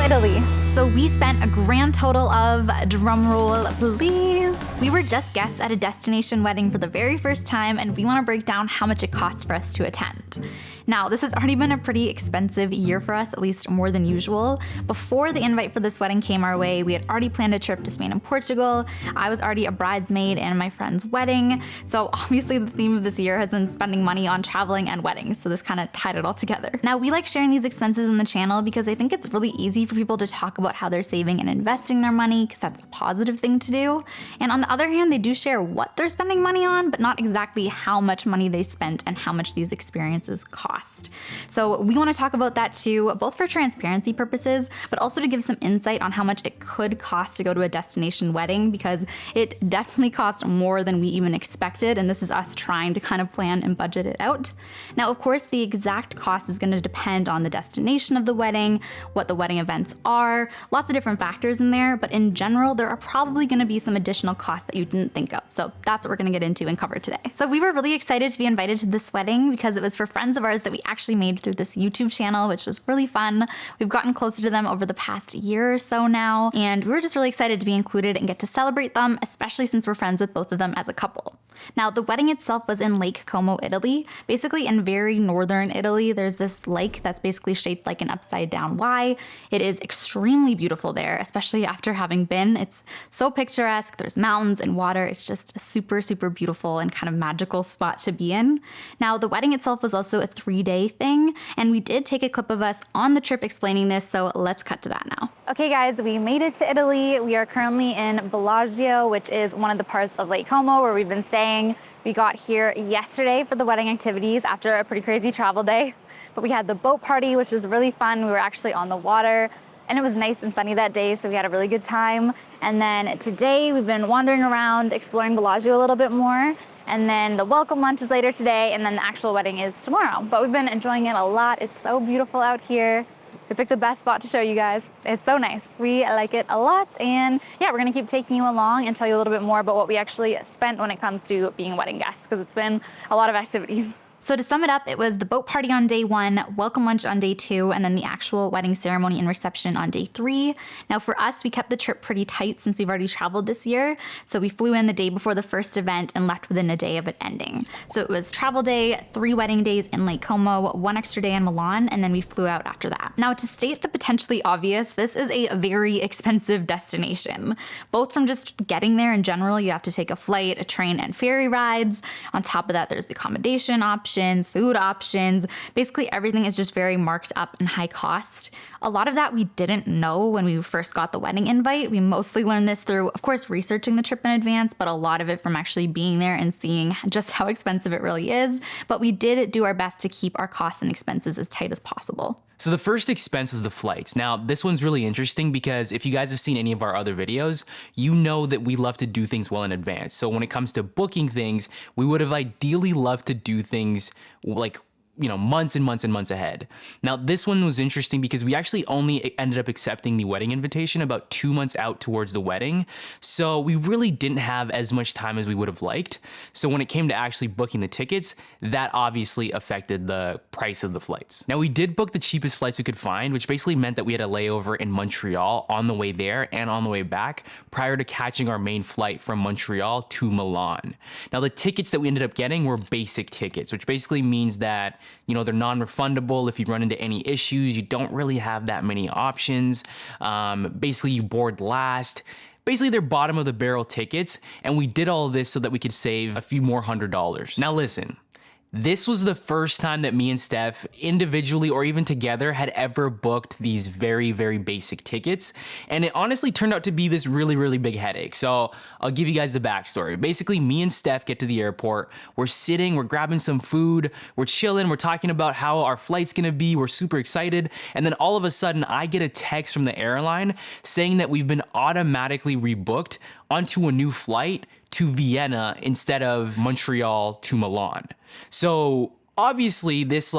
Italy. So we spent a grand total of, drumroll please, we were just guests at a destination wedding for the very first time, and we want to break down how much it costs for us to attend. Now, this has already been a pretty expensive year for us, at least more than usual. Before the invite for this wedding came our way, we had already planned a trip to Spain and Portugal. I was already a bridesmaid in my friend's wedding. So obviously the theme of this year has been spending money on traveling and weddings. So this kind of tied it all together. Now, we like sharing these expenses on the channel because I think it's really easy for people to talk about how they're saving and investing their money, because that's a positive thing to do. And on the other hand, they do share what they're spending money on, but not exactly how much money they spent and how much these experiences cost. So we want to talk about that too, both for transparency purposes, but also to give some insight on how much it could cost to go to a destination wedding, because it definitely cost more than we even expected, and this is us trying to kind of plan and budget it out. Now, of course, the exact cost is going to depend on the destination of the wedding, what the wedding events are, lots of different factors in there, but in general, there are probably going to be some additional costs that you didn't think of. So that's what we're going to get into and cover today. So we were really excited to be invited to this wedding because it was for friends of ours that we actually made through this YouTube channel, which was really fun. We've gotten closer to them over the past year or so now, and we were just really excited to be included and get to celebrate them, especially since we're friends with both of them as a couple. Now, the wedding itself was in Lake Como, Italy, basically in very northern Italy. There's this lake that's basically shaped like an upside down Y. It is extremely beautiful there, especially after having been. It's so picturesque. There's mountains and water. It's just a super, super beautiful and kind of magical spot to be in. Now, the wedding itself was also a 3-day thing, and we did take a clip of us on the trip explaining this, so let's cut to that now. Okay guys, we made it to Italy. We are currently in Bellagio, which is one of the parts of Lake Como where we've been staying. We got here yesterday for the wedding activities after a pretty crazy travel day, but we had the boat party, which was really fun. We were actually on the water, and it was nice and sunny that day, so we had a really good time. And then today we've been wandering around, exploring Bellagio a little bit more. And then the welcome lunch is later today, and then the actual wedding is tomorrow. But we've been enjoying it a lot. It's so beautiful out here. We picked the best spot to show you guys. It's so nice. We like it a lot. And yeah, we're gonna keep taking you along and tell you a little bit more about what we actually spent when it comes to being wedding guests, because it's been a lot of activities. So to sum it up, it was the boat party on day 1, welcome lunch on day 2, and then the actual wedding ceremony and reception on day 3. Now for us, we kept the trip pretty tight since we've already traveled this year. So we flew in the day before the first event and left within a day of it ending. So it was travel day, 3 wedding days in Lake Como, 1 extra day in Milan, and then we flew out after that. Now, to state the potentially obvious, this is a very expensive destination. Both from just getting there in general, you have to take a flight, a train, and ferry rides. On top of that, there's the accommodation options, food options. Basically everything is just very marked up and high cost. A lot of that we didn't know when we first got the wedding invite. We mostly learned this through, of course, researching the trip in advance, but a lot of it from actually being there and seeing just how expensive it really is. But we did do our best to keep our costs and expenses as tight as possible. So the first expense was the flights. Now, this one's really interesting because if you guys have seen any of our other videos, you know that we love to do things well in advance. So when it comes to booking things, we would have ideally loved to do things like, months and months and months ahead. Now, this one was interesting because we actually only ended up accepting the wedding invitation about 2 months out towards the wedding. So we really didn't have as much time as we would have liked. So when it came to actually booking the tickets, that obviously affected the price of the flights. Now, we did book the cheapest flights we could find, which basically meant that we had a layover in Montreal on the way there and on the way back prior to catching our main flight from Montreal to Milan. Now, the tickets that we ended up getting were basic tickets, which basically means that they're non-refundable. If you run into any issues, you don't really have that many options. Basically, you board last. Basically, they're bottom of the barrel tickets, and we did all of this so that we could save a few more $100s. Now listen, this was the first time that me and Steph, individually or even together, had ever booked these very, very basic tickets. And it honestly turned out to be this really, really big headache. So I'll give you guys the backstory. Basically, me and Steph get to the airport. We're sitting, we're grabbing some food, we're chilling, we're talking about how our flight's gonna be. We're super excited. And then all of a sudden, I get a text from the airline saying that we've been automatically rebooked onto a new flight to Vienna instead of Montreal to Milan. So obviously this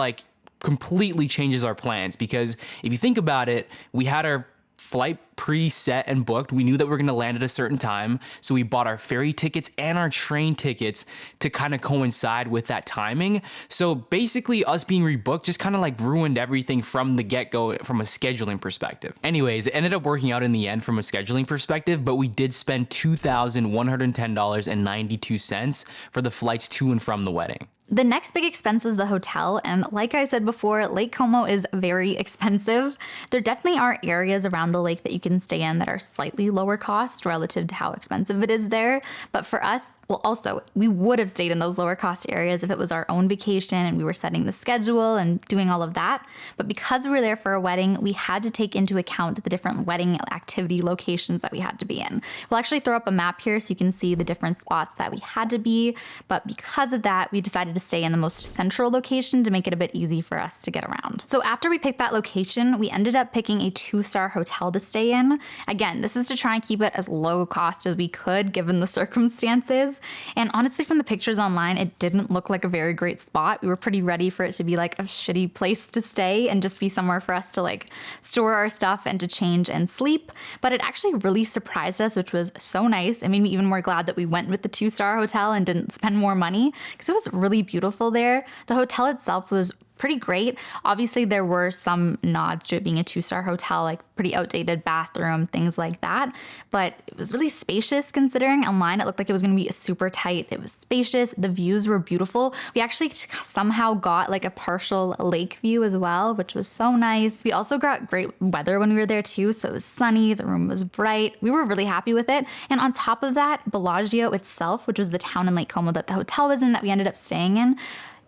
completely changes our plans, because if you think about it, we had our flight preset and booked. We knew that we were going to land at a certain time, so we bought our ferry tickets and our train tickets to kind of coincide with that timing. So basically us being rebooked just kind of like ruined everything from the get-go from a scheduling perspective. Anyways, it ended up working out in the end from a scheduling perspective, but we did spend $2,110.92 for the flights to and from the wedding. The next big expense was the hotel, and like I said before, Lake Como is very expensive. There definitely are areas around the lake that you can stay in that are slightly lower cost relative to how expensive it is there, but for us, well, also, we would have stayed in those lower cost areas if it was our own vacation and we were setting the schedule and doing all of that. But because we were there for a wedding, we had to take into account the different wedding activity locations that we had to be in. We'll actually throw up a map here so you can see the different spots that we had to be. But because of that, we decided to stay in the most central location to make it a bit easy for us to get around. So after we picked that location, we ended up picking a 2-star hotel to stay in. Again, this is to try and keep it as low cost as we could given the circumstances. And honestly, from the pictures online, it didn't look like a very great spot. We were pretty ready for it to be like a shitty place to stay and just be somewhere for us to like store our stuff and to change and sleep. But it actually really surprised us, which was so nice. It made me even more glad that we went with the 2-star hotel and didn't spend more money because it was really beautiful there. The hotel itself was pretty great. Obviously, there were some nods to it being a 2-star hotel, like pretty outdated bathroom, things like that. But it was really spacious considering online it looked like it was going to be super tight. It was spacious. The views were beautiful. We actually somehow got like a partial lake view as well, which was so nice. We also got great weather when we were there too. So it was sunny. The room was bright. We were really happy with it. And on top of that, Bellagio itself, which was the town in Lake Como that the hotel was in that we ended up staying in,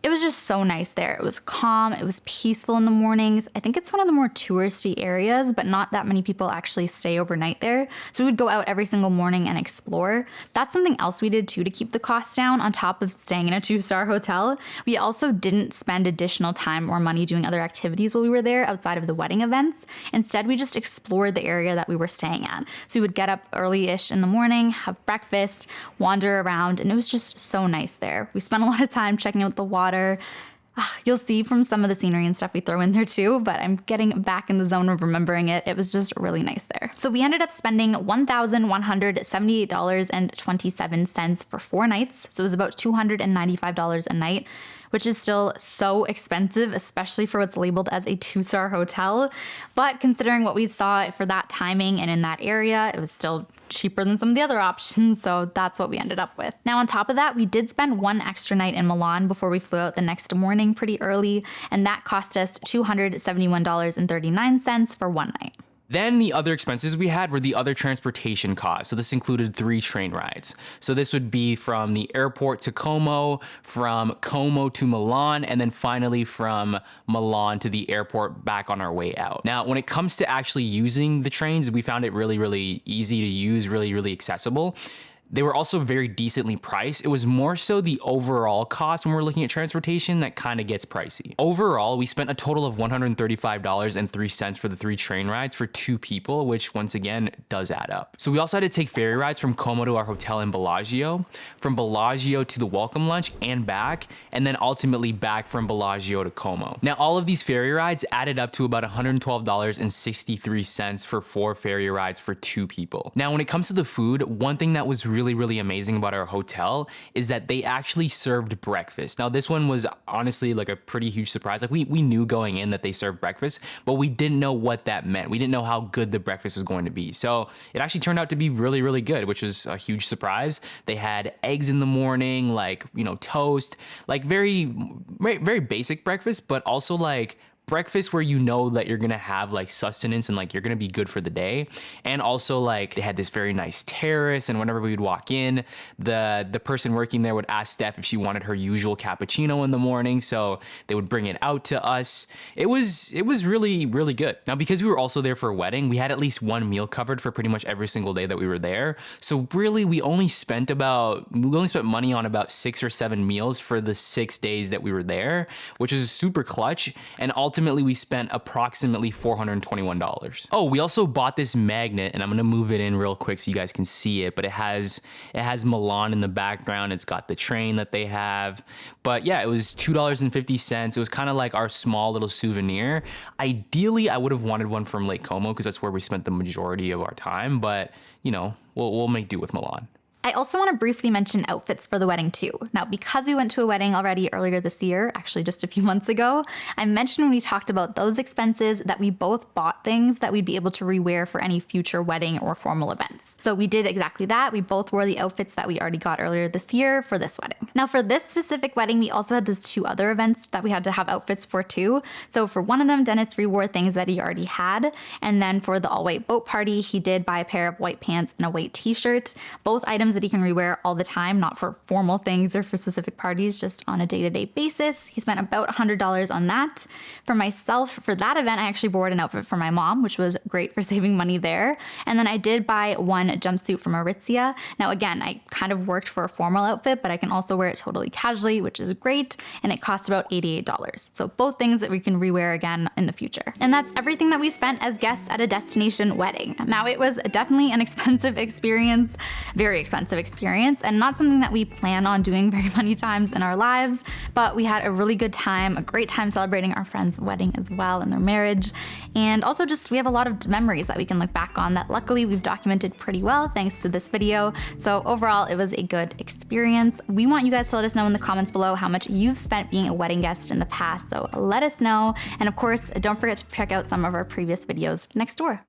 it was just so nice there. It was calm. It was peaceful in the mornings. I think it's one of the more touristy areas, but not that many people actually stay overnight there. So we would go out every single morning and explore. That's something else we did too to keep the costs down on top of staying in a 2-star hotel. We also didn't spend additional time or money doing other activities while we were there outside of the wedding events. Instead, we just explored the area that we were staying at. So we would get up early-ish in the morning, have breakfast, wander around, and it was just so nice there. We spent a lot of time checking out the water. You'll see from some of the scenery and stuff we throw in there too, but I'm getting back in the zone of remembering it. It was just really nice there. So we ended up spending $1,178.27 for 4 nights. So it was about $295 a night, which is still so expensive, especially for what's labeled as a 2-star hotel. But considering what we saw for that timing and in that area, it was still cheaper than some of the other options, so that's what we ended up with. Now on top of that, we did spend 1 extra night in Milan before we flew out the next morning pretty early, and that cost us $271.39 for 1 night. Then the other expenses we had were the other transportation costs. So this included 3 train rides. So this would be from the airport to Como, from Como to Milan, and then finally from Milan to the airport back on our way out. Now, when it comes to actually using the trains, we found it really, really easy to use, really, really accessible. They were also very decently priced. It was more so the overall cost when we're looking at transportation that kind of gets pricey. Overall, we spent a total of $135.03 for the 3 train rides for 2 people, which once again does add up. So we also had to take ferry rides from Como to our hotel in Bellagio, from Bellagio to the welcome lunch and back, and then ultimately back from Bellagio to Como. Now, all of these ferry rides added up to about $112.63 for 4 ferry rides for 2 people. Now, when it comes to the food, one thing that was really amazing about our hotel is that they actually served breakfast. Now, this one was honestly like a pretty huge surprise. Like we knew going in that they served breakfast, but we didn't know what that meant. We didn't know how good the breakfast was going to be. So it actually turned out to be really good, which was a huge surprise. They had eggs in the morning, like, you know, toast, like very basic breakfast, but also like breakfast where you know that you're gonna have like sustenance and like you're gonna be good for the day. And also like they had this very nice terrace, and whenever we would walk in, the person working there would ask Steph if she wanted her usual cappuccino in the morning, so they would bring it out to us. It was really good. Now, because we were also there for a wedding, we had at least 1 meal covered for pretty much every single day that we were there. So really we only spent money on about 6 or 7 meals for the 6 days that we were there, which is super clutch. And ultimately we spent approximately $421. Oh, we also bought this magnet, and I'm gonna move it in real quick so you guys can see it, but it has Milan in the background. It's got the train that they have. But yeah, it was $2.50. It was kind of like our small little souvenir. Ideally, I would have wanted one from Lake Como because that's where we spent the majority of our time, but you know, we'll make do with Milan. I also want to briefly mention outfits for the wedding too. Now, because we went to a wedding already earlier this year, actually just a few months ago, I mentioned when we talked about those expenses that we both bought things that we'd be able to rewear for any future wedding or formal events. So we did exactly that. We both wore the outfits that we already got earlier this year for this wedding. Now, for this specific wedding, we also had those 2 other events that we had to have outfits for too. So for one of them, Dennis rewore things that he already had. And then for the all-white boat party, he did buy a pair of white pants and a white t-shirt, both items that he can rewear all the time, not for formal things or for specific parties, just on a day-to-day basis. He spent about $100 on that. For myself, for that event, I actually bought an outfit for my mom, which was great for saving money there. And then I did buy one jumpsuit from Aritzia. Now, again, I kind of worked for a formal outfit, but I can also wear it totally casually, which is great. And it cost about $88. So both things that we can rewear again in the future. And that's everything that we spent as guests at a destination wedding. Now, it was definitely an expensive experience, very expensive experience, and not something that we plan on doing very many times in our lives, but we had a really good time, a great time celebrating our friend's wedding as well and their marriage. And also just we have a lot of memories that we can look back on that luckily we've documented pretty well thanks to this video. So overall, it was a good experience. We want you guys to let us know in the comments below how much you've spent being a wedding guest in the past, so let us know. And of course, don't forget to check out some of our previous videos next door.